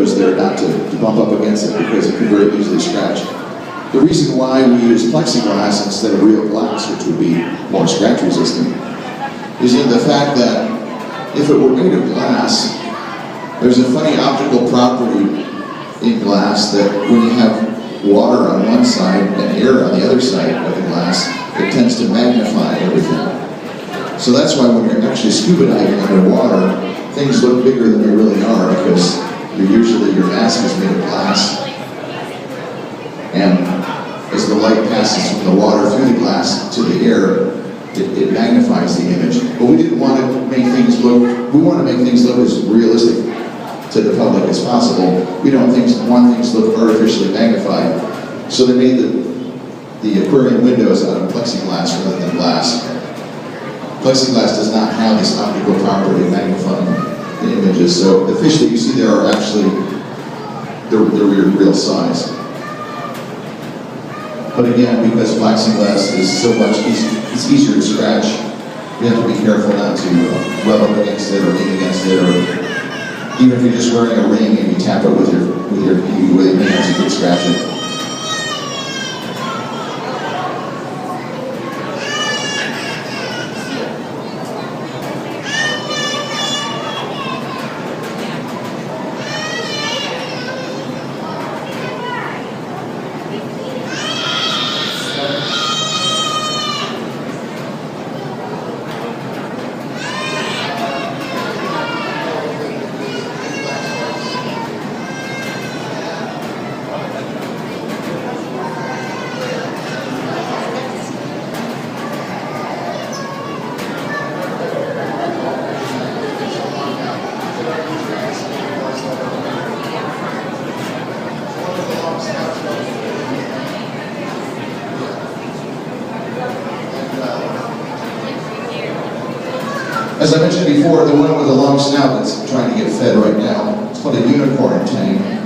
windows there not to bump up against it because it could very easily scratch. The reason why we use plexiglass instead of real glass, which would be more scratch resistant, is in the fact that if it were made of glass, there's a funny optical property in glass that when you have water on one side and air on the other side of the glass, it tends to magnify everything. So that's why when you're actually scuba diving underwater, things look bigger than they really are because your mask is made of glass. And as the light passes from the water through the glass to the air, it magnifies the image. But we didn't want to make things look, we want to make things look as realistic to the public as possible. We don't want things to look artificially magnified. So they made the aquarium windows out of plexiglass rather than glass. Plexiglass does not have this optical property of magnifying the images. So the fish that you see there are actually the real size. But again, because plexiglass is so much it's easier to scratch, you have to be careful not to rub up against it or lean against it, or even if you're just wearing a ring and you tap it with your hands, you can scratch it. As I mentioned before, the one with the long snout that's trying to get fed right now, it's called a unicorn tank.